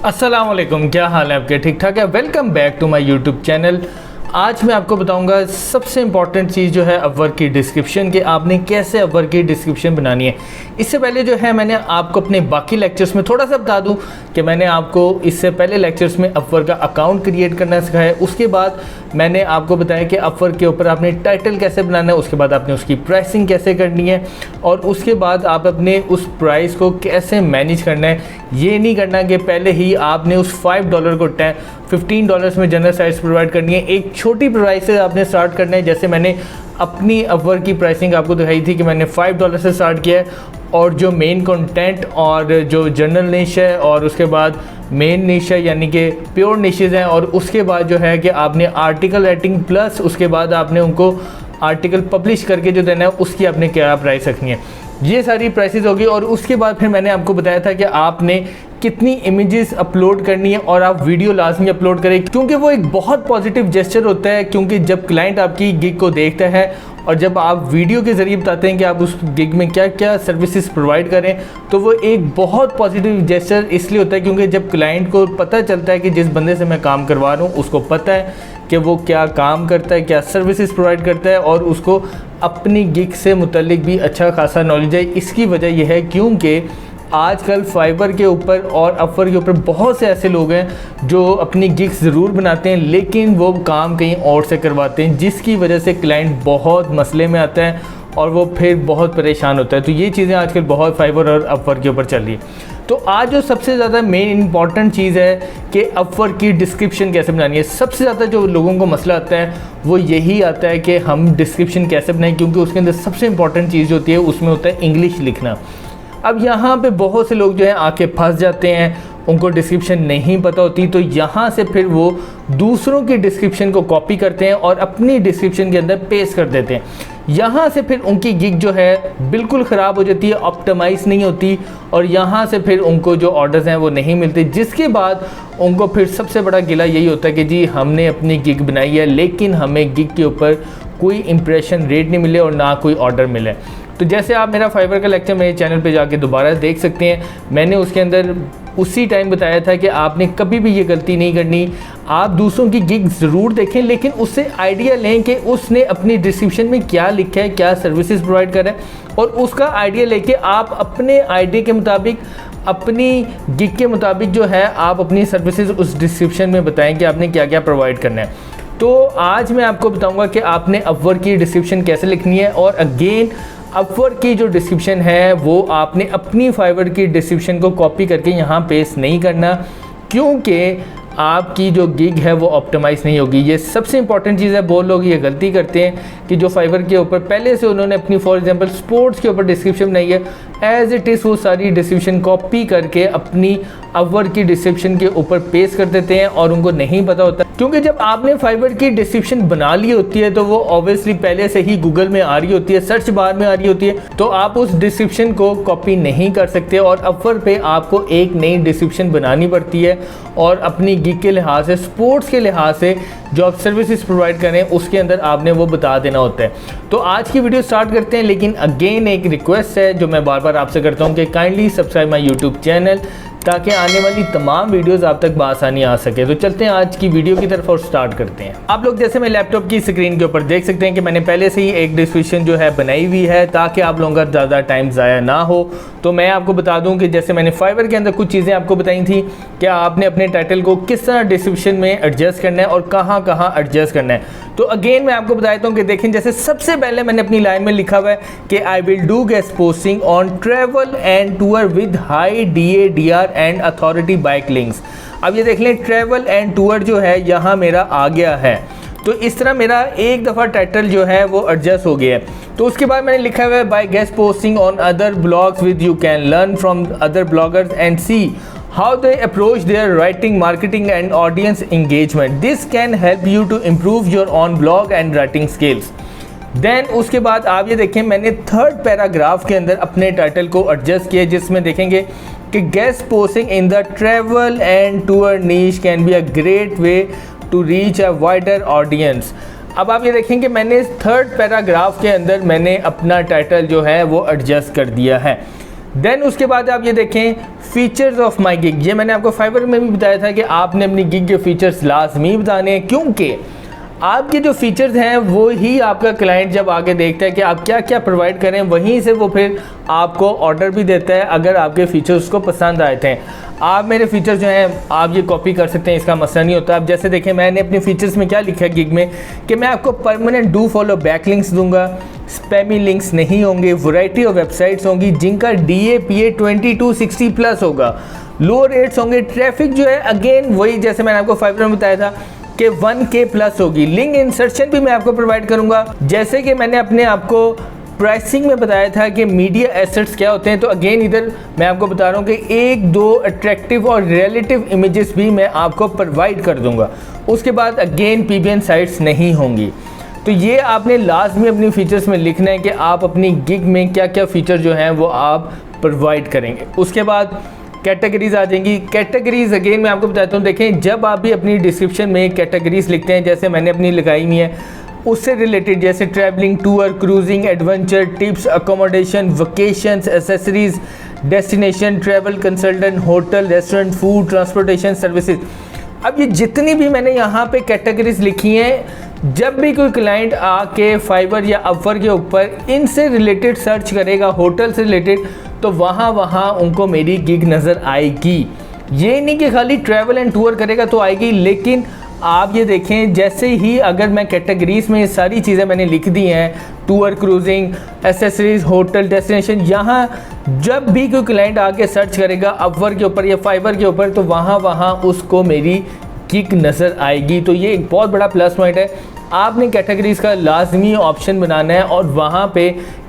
अस्सलाम वालेकुम, क्या हाल है आपके? ठीक ठाक है। Welcome back to my YouTube channel. आज मैं आपको बताऊंगा सबसे इम्पॉर्टेंट चीज़ जो है अपवर्क की डिस्क्रिप्शन, कि आपने कैसे अपवर्क की डिस्क्रिप्शन बनानी है। इससे पहले जो है मैंने आपको अपने बाकी लेक्चर्स में थोड़ा सा बता दूं कि मैंने आपको इससे पहले लेक्चर्स में अपवर्क का अकाउंट क्रिएट करना सिखाया है। उसके बाद मैंने आपको बताया कि अपवर्क के ऊपर आपने टाइटल कैसे बनाना है, उसके बाद आपने उसकी प्राइसिंग कैसे करनी है और उसके बाद आप अपने उस प्राइस को कैसे मैनेज करना है। ये नहीं करना कि पहले ही आपने उस $5 को $15 में जनरल साइज प्रोवाइड करनी है। एक छोटी प्राइस से आपने स्टार्ट करना है। जैसे मैंने अपनी अपवर्क की प्राइसिंग आपको दिखाई थी कि मैंने $5 से स्टार्ट किया है और जो मेन कंटेंट और जो जनरल निश है और उसके बाद मेन निश है यानी कि प्योर निशेज़ हैं, और उसके बाद जो है कि आपने आर्टिकल राइटिंग प्लस उसके बाद आपने उनको आर्टिकल पब्लिश करके जो देना है उसकी आपने क्या प्राइस रखनी है। ये सारी प्राइसेस होगी। और उसके बाद फिर मैंने आपको बताया था कि आपने कितनी इमेजेस अपलोड करनी है और आप वीडियो लाजमी अपलोड करें, क्योंकि वो एक बहुत पॉजिटिव जेस्चर होता है। क्योंकि जब क्लाइंट आपकी गिग को देखता है और जब आप वीडियो के ज़रिए बताते हैं कि आप उस गिग में क्या क्या सर्विसेज प्रोवाइड करें, तो वो एक बहुत पॉजिटिव जेस्चर इसलिए होता है क्योंकि जब क्लाइंट को पता चलता है कि जिस बंदे से मैं काम करवा रहा हूँ उसको पता है कि वो क्या काम करता है, क्या सर्विसेज प्रोवाइड करता है और उसको अपनी गिग से मुतल्लिक भी अच्छा खासा नॉलेज है। इसकी वजह यह है क्योंकि आजकल फाइवर के ऊपर और अपवर्क के ऊपर बहुत से ऐसे लोग हैं जो अपनी गिग्स ज़रूर बनाते हैं लेकिन वो काम कहीं और से करवाते हैं, जिसकी वजह से क्लाइंट बहुत मसले में आता है और वो फिर बहुत परेशान होता है। तो ये चीज़ें आजकल बहुत फाइवर और अपवर्क के ऊपर चल रही है। तो आज जो सबसे ज़्यादा मेन इंपॉर्टेंट चीज़ है कि अपवर्क की डिस्क्रिप्शन कैसे बनानी है। सबसे ज़्यादा जो लोगों को मसला आता है वो यही आता है कि हम डिस्क्रिप्शन कैसे बनाएं, क्योंकि उसके अंदर सबसे इंपॉर्टेंट चीज़ होती है उसमें होता है इंग्लिश लिखना। अब यहाँ पे बहुत से लोग जो हैं आके फंस जाते हैं, उनको डिस्क्रिप्शन नहीं पता होती, तो यहाँ से फिर वो दूसरों की डिस्क्रिप्शन को कॉपी करते हैं और अपनी डिस्क्रिप्शन के अंदर पेस्ट कर देते हैं। यहाँ से फिर उनकी गिग जो है बिल्कुल ख़राब हो जाती है, ऑप्टिमाइज़ नहीं होती और यहाँ से फिर उनको जो ऑर्डर्स हैं वो नहीं मिलते, जिसके बाद उनको फिर सबसे बड़ा गिला यही होता है कि जी हमने अपनी गिग बनाई है लेकिन हमें गिग के ऊपर कोई इंप्रेशन रेट नहीं मिले और ना कोई ऑर्डर मिले। तो जैसे आप मेरा फाइवर का लेक्चर मेरे चैनल पे जाके दोबारा देख सकते हैं, मैंने उसके अंदर उसी टाइम बताया था कि आपने कभी भी ये गलती नहीं करनी। आप दूसरों की गिग ज़रूर देखें लेकिन उससे आइडिया लें कि उसने अपनी डिस्क्रिप्शन में क्या लिखा है, क्या सर्विसेज प्रोवाइड कर रहा है, और उसका आइडिया लेके आप अपने आइडिया के मुताबिक अपनी गिग के मुताबिक जो है आप अपनी सर्विसेज उस डिस्क्रिप्शन में बताएं कि आपने क्या क्या प्रोवाइड करना है। तो आज मैं आपको बताऊँगा कि आपने अपवर्क की डिस्क्रिप्शन कैसे लिखनी है। और अगेन अपवर्क की जो डिस्क्रिप्शन है वो आपने अपनी फाइवर की डिस्क्रिप्शन को कॉपी करके यहाँ पेस्ट नहीं करना, क्योंकि आपकी जो गिग है वो ऑप्टिमाइज़ नहीं होगी। ये सबसे इंपॉर्टेंट चीज़ है। बहुत लोग ये गलती करते हैं कि जो फाइवर के ऊपर पहले से उन्होंने अपनी फॉर एग्जांपल स्पोर्ट्स के ऊपर डिस्क्रिप्शन बनाई है, एज इट इज़ वो सारी डिस्क्रिप्शन कॉपी करके अपनी अपवर्क की डिस्क्रिप्शन के ऊपर पेस्ट कर देते हैं और उनको नहीं पता होता। क्योंकि जब आपने फाइवर की डिस्क्रिप्शन बना ली होती है तो वो ऑब्वियसली पहले से ही गूगल में आ रही होती है, सर्च बार में आ रही होती है, तो आप उस डिस्क्रिप्शन को कॉपी नहीं कर सकते और अपवर्क पे आपको एक नई डिस्क्रिप्शन बनानी पड़ती है और अपनी गिग के लिहाज से, स्पोर्ट्स के लिहाज से जो आप सर्विसेज प्रोवाइड करें उसके अंदर आपने वो बता देना होता है। तो आज की वीडियो स्टार्ट करते हैं, लेकिन अगेन एक रिक्वेस्ट है जो मैं बार बार आपसे करता हूँ कि kindly subscribe my YouTube channel ताकि आने वाली तमाम वीडियोस आप तक बआसानी आ सके। तो चलते हैं आज की वीडियो की तरफ और स्टार्ट करते हैं। आप लोग जैसे मैं लैपटॉप की स्क्रीन के ऊपर देख सकते हैं कि मैंने पहले से ही एक डिस्क्रिप्शन जो है बनाई हुई है ताकि आप लोगों का ज़्यादा टाइम ज़ाया ना हो। तो मैं आपको बता दूं कि जैसे मैंने फाइवर के अंदर कुछ चीज़ें आपको बताई थी कि आपने अपने टाइटल को किस तरह डिस्क्रिप्शन में एडजस्ट करना है और कहाँ कहाँ एडजस्ट करना है। तो अगेन मैं आपको बताता हूँ कि देखें, जैसे सबसे पहले मैंने अपनी लाइन में लिखा हुआ है कि I will do guest posting on travel and tour with high DADR and authority bike links. अब ये देख लें, ट्रैवल एंड टूर जो है यहाँ मेरा आ गया है। तो इस तरह मेरा एक दफ़ा टाइटल जो है वो एडजस्ट हो गया है। तो उसके बाद मैंने लिखा हुआ है by guest posting on other blogs with you can learn from other bloggers and see how they approach their writing, marketing and audience engagement. This can help you to improve your own blog and writing skills. Then उसके बाद आप ये देखें, मैंने third paragraph के अंदर अपने title को एडजस्ट किया, जिसमें देखेंगे कि guest posting in the travel and tour niche can be a great way to reach a wider audience. अब आप ये देखें कि मैंने थर्ड पैराग्राफ के अंदर मैंने अपना टाइटल जो है वो एडजस्ट कर दिया है। देन उसके बाद आप ये देखें फीचर्स ऑफ माय गिग। ये मैंने आपको फाइवर में भी बताया था कि आपने अपनी गिग के फीचर्स लाजमी बताने हैं, क्योंकि आपके जो फीचर्स हैं वो ही आपका क्लाइंट जब आगे देखता है कि आप क्या क्या प्रोवाइड करें, वहीं से वो फिर आपको ऑर्डर भी देता है अगर आपके फीचर्स को पसंद आए थे। आप मेरे फीचर्स जो हैं आप ये कॉपी कर सकते हैं, इसका मसला नहीं होता। अब जैसे देखें मैंने अपने फीचर्स में क्या लिखा है गिग में कि मैं आपको permanent do follow back links दूंगा, स्पैमी लिंक्स नहीं होंगे, वैरायटी ऑफ वेबसाइट्स होंगी जिनका DAPA 2260+ होगा, लो रेट्स होंगे, ट्रैफिक जो है अगेन वही जैसे मैंने आपको फाइवर में बताया था कि 1K+ होगी, लिंक इंसर्शन भी मैं आपको प्रोवाइड करूंगा। जैसे कि मैंने अपने आपको प्राइसिंग में बताया था कि मीडिया एसेट्स क्या होते हैं, तो अगेन इधर मैं आपको बता रहा हूँ कि 1-2 अट्रैक्टिव और रिलेटिव इमेजेस भी मैं आपको प्रोवाइड कर दूंगा। उसके बाद अगेन PBN साइट्स नहीं होंगी। तो ये आपने लाजमी अपनी फीचर्स में लिखना है कि आप अपनी गिग में क्या क्या फीचर जो हैं वो आप प्रोवाइड करेंगे। उसके बाद कैटेगरीज आ जाएंगी। कैटेगरीज अगेन मैं आपको बताता हूँ, देखें जब आप भी अपनी डिस्क्रिप्शन में कैटेगरीज लिखते हैं, जैसे मैंने अपनी लगाई हुई है उससे रिलेटेड, जैसे travelling, tour, cruising, adventure, tips, accommodation, vacations, accessories, destination, travel consultant, hotel, restaurant, food, transportation services. अब ये जितनी भी मैंने यहाँ पे कैटेगरीज लिखी हैं, जब भी कोई क्लाइंट आके फाइवर या अपवर के ऊपर इनसे रिलेटेड सर्च करेगा, होटल से रिलेटेड, तो वहाँ उनको मेरी गिग नज़र आएगी। ये नहीं कि खाली ट्रैवल एंड टूर करेगा तो आएगी, लेकिन आप ये देखें जैसे ही अगर मैं कैटेगरीज में ये सारी चीज़ें मैंने लिख दी हैं, tour, cruising, accessories, hotel, destination, यहाँ जब भी कोई क्लाइंट आके सर्च करेगा अपवर के ऊपर या फाइवर के ऊपर, तो वहाँ उसको मेरी गिग नज़र आएगी। तो ये एक बहुत बड़ा प्लस पॉइंट है। आपने कैटेगरीज का लाजमी ऑप्शन बनाना है और वहाँ पे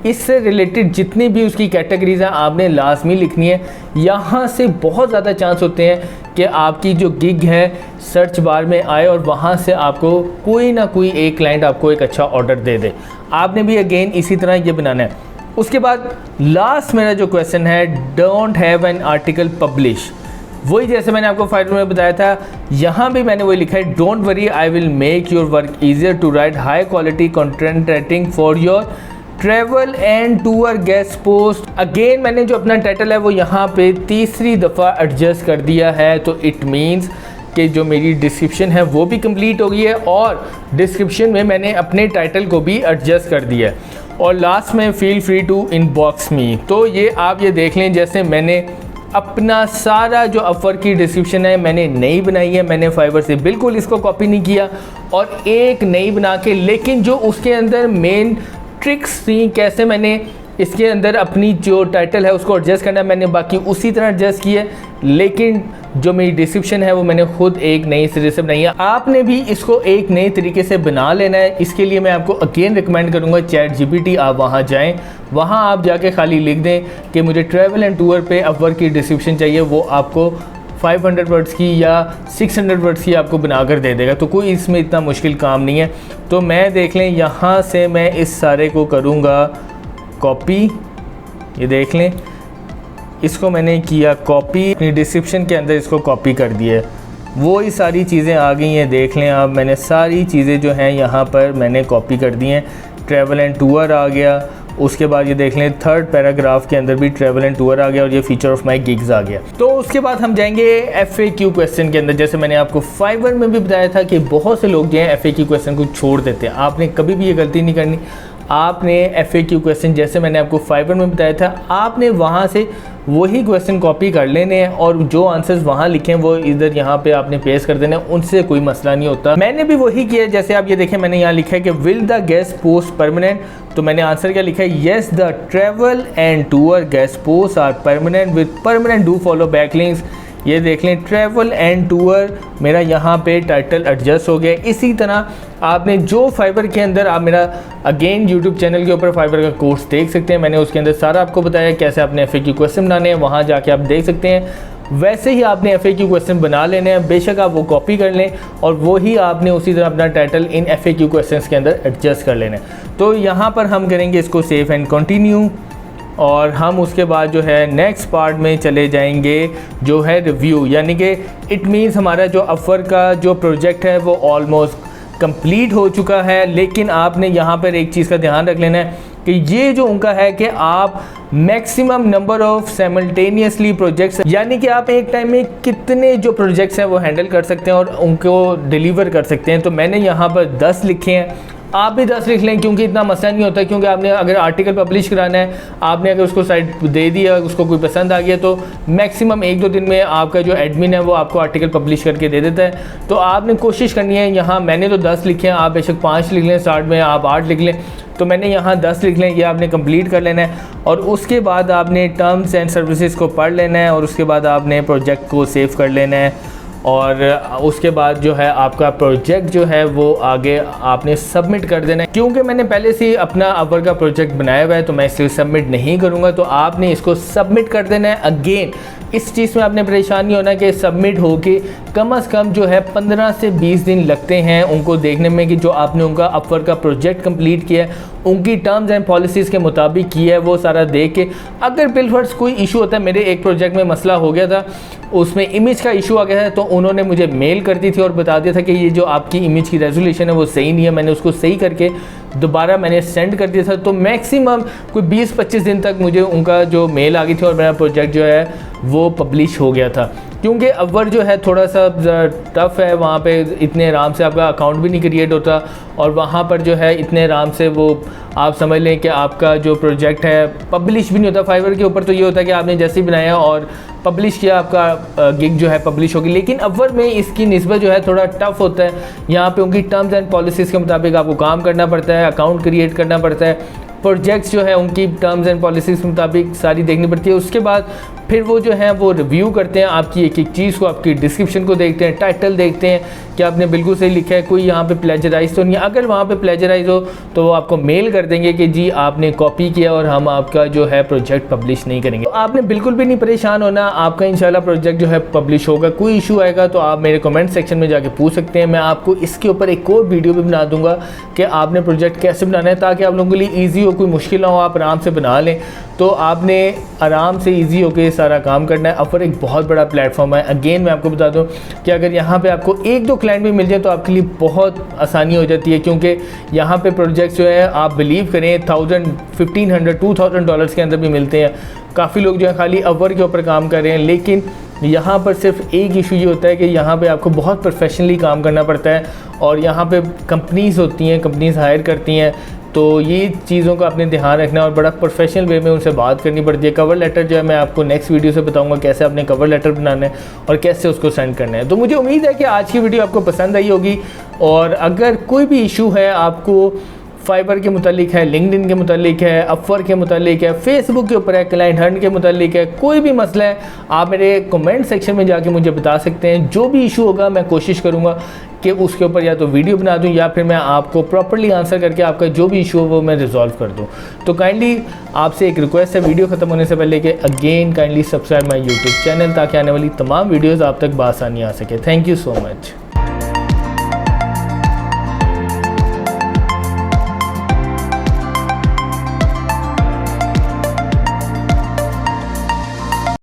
इससे रिलेटेड जितनी भी उसकी कैटेगरीज हैं आपने लाजमी लिखनी है। यहाँ से बहुत ज़्यादा चांस होते हैं कि आपकी जो गिग है सर्च बार में आए और वहाँ से आपको कोई ना कोई एक क्लाइंट आपको एक अच्छा ऑर्डर दे दे। आपने भी अगेन इसी तरह ये बनाना है। उसके बाद लास्ट मेरा जो क्वेश्चन है, don't have an article publish. वही जैसे मैंने आपको फाइल में बताया था, यहाँ भी मैंने वही लिखा है, don't worry I will make your work easier to write high quality content writing for your travel and tour guest post. Again मैंने जो अपना टाइटल है वो यहाँ पे तीसरी दफ़ा एडजस्ट कर दिया है, तो इट मीन्स कि जो मेरी डिस्क्रिप्शन है वो भी कंप्लीट हो गई है और डिस्क्रिप्शन में मैंने अपने टाइटल को भी एडजस्ट कर दिया है। और लास्ट में feel free to inbox me. तो ये आप ये देख लें, जैसे मैंने अपना सारा जो अपवर की डिस्क्रिप्शन है मैंने नई बनाई है, मैंने फाइवर से बिल्कुल इसको कॉपी नहीं किया और एक नई बना के, लेकिन जो उसके अंदर मेन ट्रिक्स थी कैसे मैंने इसके अंदर अपनी जो टाइटल है उसको एडजस्ट करना है, मैंने बाकी उसी तरह एडजस्ट किया है, लेकिन जो मेरी डिस्क्रिप्शन है वो मैंने खुद एक नई सिरे से बनाई है। आपने भी इसको एक नए तरीके से बना लेना है। इसके लिए मैं आपको अगेन रिकमेंड करूँगा ChatGPT, आप वहाँ जाएँ, वहाँ आप जाके खाली लिख दें कि मुझे ट्रैवल एंड टूर पे अपवर की डिस्क्रिप्शन चाहिए, वो आपको 500 वर्ड्स की या 600 वर्ड्स की आपको बनाकर दे देगा। तो कोई इसमें इतना मुश्किल काम नहीं है। तो मैं देख लें यहाँ से मैं इस सारे को करूँगा कॉपी, ये देख लें इसको मैंने किया कॉपी, अपनी डिस्क्रिप्शन के अंदर इसको कॉपी कर दिया है, वो ही सारी चीज़ें आ गई हैं। देख लें आप, मैंने सारी चीज़ें जो हैं यहाँ पर मैंने कॉपी कर दी हैं। ट्रैवल एंड टूर आ गया, उसके बाद ये देख लें थर्ड पैराग्राफ के अंदर भी ट्रैवल एंड टूर आ गया और ये फीचर ऑफ माई गिग्स आ गया। तो उसके बाद हम जाएंगे FAQ क्वेश्चन के अंदर। जैसे मैंने आपको फाइवर में भी बताया था कि बहुत से लोग जो हैं FAQ क्वेश्चन को छोड़ देते हैं। आपने कभी भी ये गलती नहीं करनी। आपने FAQ क्वेश्चन जैसे मैंने आपको फाइवर में बताया था, आपने वहाँ से वही क्वेश्चन कॉपी कर लेने हैं और जो आंसर्स वहाँ लिखे हैं वो इधर यहाँ पे आपने पेस्ट कर देना है, उनसे कोई मसला नहीं होता। मैंने भी वही किया। जैसे आप ये देखें, मैंने यहाँ लिखा है कि will the guest post permanent, तो मैंने आंसर क्या लिखा है, yes the travel and tour guest post are permanent with permanent do follow backlinks. ये देख लें ट्रैवल एंड टूर मेरा यहाँ पे टाइटल एडजस्ट हो गया। इसी तरह आपने जो फाइवर के अंदर, आप मेरा अगेन यूट्यूब चैनल के ऊपर फाइवर का कोर्स देख सकते हैं, मैंने उसके अंदर सारा आपको बताया कैसे आपने FAQ क्वेश्चन बनाने हैं, वहाँ जाके आप देख सकते हैं। वैसे ही आपने FAQ क्वेश्चन बना लेने हैं, बेशक आप वो कॉपी कर लें और वही आपने उसी तरह अपना टाइटल इन FAQ क्वेश्चन के अंदर एडजस्ट कर लेना है। तो यहाँ पर हम करेंगे इसको सेव एंड कंटिन्यू और हम उसके बाद जो है नेक्स्ट पार्ट में चले जाएंगे जो है रिव्यू, यानी कि इट मीन्स हमारा जो अपवर का जो प्रोजेक्ट है वो ऑलमोस्ट कंप्लीट हो चुका है। लेकिन आपने यहाँ पर एक चीज़ का ध्यान रख लेना है कि ये जो उनका है कि आप maximum number of simultaneously projects, यानी कि आप एक टाइम में कितने जो प्रोजेक्ट्स हैं वो हैंडल कर सकते हैं और उनको डिलीवर कर सकते हैं। तो मैंने यहाँ पर 10 लिखे हैं, आप भी 10 लिख लें, क्योंकि इतना मसला नहीं होता। क्योंकि आपने अगर आर्टिकल पब्लिश कराना है, आपने अगर उसको साइट दे दिया, उसको कोई पसंद आ गया, तो मैक्सिमम 1-2 दिन में आपका जो एडमिन है वो आपको आर्टिकल पब्लिश करके दे देता है। तो आपने कोशिश करनी है, यहाँ मैंने तो 10 लिखे हैं, आप बेशक 5 लिख लें, स्टार्ट में आप 8 लिख लें, तो मैंने यहाँ 10 लिख लें, ये आपने कंप्लीट कर लेना है। और उसके बाद आपने टर्म्स एंड सर्विसेज को पढ़ लेना है और उसके बाद आपने प्रोजेक्ट को सेव कर लेना है। और उसके बाद जो है आपका प्रोजेक्ट जो है वो आगे आपने सबमिट कर देना है। क्योंकि मैंने पहले से ही अपना अपवर्क का प्रोजेक्ट बनाया हुआ है तो मैं इसलिए सबमिट नहीं करूँगा, तो आपने इसको सबमिट कर देना है। अगेन इस चीज़ में आपने परेशान नहीं होना कि सबमिट हो के कम से कम जो है 15 से 20 दिन लगते हैं उनको देखने में कि जो आपने उनका अपवर्क का प्रोजेक्ट कंप्लीट किया है, उनकी टर्म्स एंड पॉलिसीज़ के मुताबिक किया है, वो सारा देख के। अगर बिलफर्स कोई इशू होता है, मेरे एक प्रोजेक्ट में मसला हो गया था, उसमें इमेज का इशू आ गया है, तो उन्होंने मुझे मेल कर दी थी और बता दिया था कि ये जो आपकी इमेज की रेजोल्यूशन है वो सही नहीं है। मैंने उसको सही करके दोबारा मैंने सेंड कर दिया था। तो मैक्सिमम कोई 20-25 दिन तक मुझे उनका जो मेल आ गई थी और मेरा प्रोजेक्ट जो है वो पब्लिश हो गया था। क्योंकि अपवर्क जो है थोड़ा सा टफ़ है, वहाँ पे इतने आराम से आपका अकाउंट भी नहीं क्रिएट होता और वहाँ पर जो है इतने आराम से वो आप समझ लें कि आपका जो प्रोजेक्ट है पब्लिश भी नहीं होता। फाइवर के ऊपर तो ये होता है कि आपने जैसे ही बनाया और पब्लिश किया, आपका गिग जो है पब्लिश होगी। लेकिन अपवर्क में इसकी निस्बत जो है थोड़ा टफ होता है। यहाँ पे उनकी टर्म्स एंड पॉलिसीज़ के मुताबिक आपको काम करना पड़ता है, अकाउंट क्रिएट करना पड़ता है, प्रोजेक्ट्स जो है उनकी टर्म्स एंड पॉलिसीज़ के मुताबिक सारी देखनी पड़ती है। उसके बाद फिर वो जो है वो रिव्यू करते हैं आपकी एक एक चीज़ को, आपकी डिस्क्रिप्शन को देखते हैं, टाइटल देखते हैं कि आपने बिल्कुल सही लिखा है, कोई यहाँ पे प्लेजराइज तो नहीं है। अगर वहाँ पे प्लेजराइज हो तो वो आपको मेल कर देंगे कि जी आपने कॉपी किया और हम आपका जो है प्रोजेक्ट पब्लिश नहीं करेंगे। तो आपने बिल्कुल भी नहीं परेशान होना, आपका इंशाल्लाह प्रोजेक्ट जो है पब्लिश होगा। कोई इशू आएगा तो आप मेरे कमेंट सेक्शन में जाके पूछ सकते हैं। मैं आपको इसके ऊपर एक और वीडियो भी बना दूँगा कि आपने प्रोजेक्ट कैसे बनाना है, ताकि आप लोगों के लिए ईजी हो, कोई मुश्किल ना हो, आप आराम से बना लें। तो आपने आराम से ईजी होकर सारा काम करना है। अपवर्क एक बहुत बड़ा प्लेटफॉर्म है। अगेन मैं आपको बता दूं कि अगर यहाँ पे आपको 1-2 क्लाइंट भी मिल जाए तो आपके लिए बहुत आसानी हो जाती है। क्योंकि यहाँ पे प्रोजेक्ट्स जो है आप बिलीव करें 1000, 1500, $2000 के अंदर भी मिलते हैं। काफ़ी लोग जो है खाली अपवर्क के ऊपर काम कर रहे हैं, लेकिन यहाँ पर सिर्फ एक इशू ये होता है कि यहाँ पे आपको बहुत प्रोफेशनली काम करना पड़ता है और यहाँ पे कंपनीज़ होती हैं, कंपनीज़ हायर करती हैं। तो ये चीज़ों का आपने ध्यान रखना है और बड़ा प्रोफेशनल वे में उनसे बात करनी पड़ती है। कवर लेटर जो है मैं आपको नेक्स्ट वीडियो से बताऊंगा कैसे आपने कवर लेटर बनाना है और कैसे उसको सेंड करना है। तो मुझे उम्मीद है कि आज की वीडियो आपको पसंद आई होगी। और अगर कोई भी इशू है आपको फाइवर के मुतालिक है, लिंक्डइन के मुतालिक है, अपवर्क के मुतालिक है, फेसबुक के ऊपर है, क्लाइंट हंट के मुतालिक है, कोई भी मसला है, आप मेरे कमेंट सेक्शन में जाके मुझे बता सकते हैं। जो भी इशू होगा मैं कोशिश करूँगा कि उसके ऊपर या तो वीडियो बना दूं या फिर मैं आपको प्रॉपर्ली आंसर करके आपका जो भी इशू हो वो मैं रिजॉल्व कर दूं। तो काइंडली आपसे एक रिक्वेस्ट है वीडियो ख़त्म होने से पहले कि again kindly subscribe my YouTube channel, ताकि आने वाली तमाम वीडियोज़ आप तक बआसानी आ सके। Thank you so much.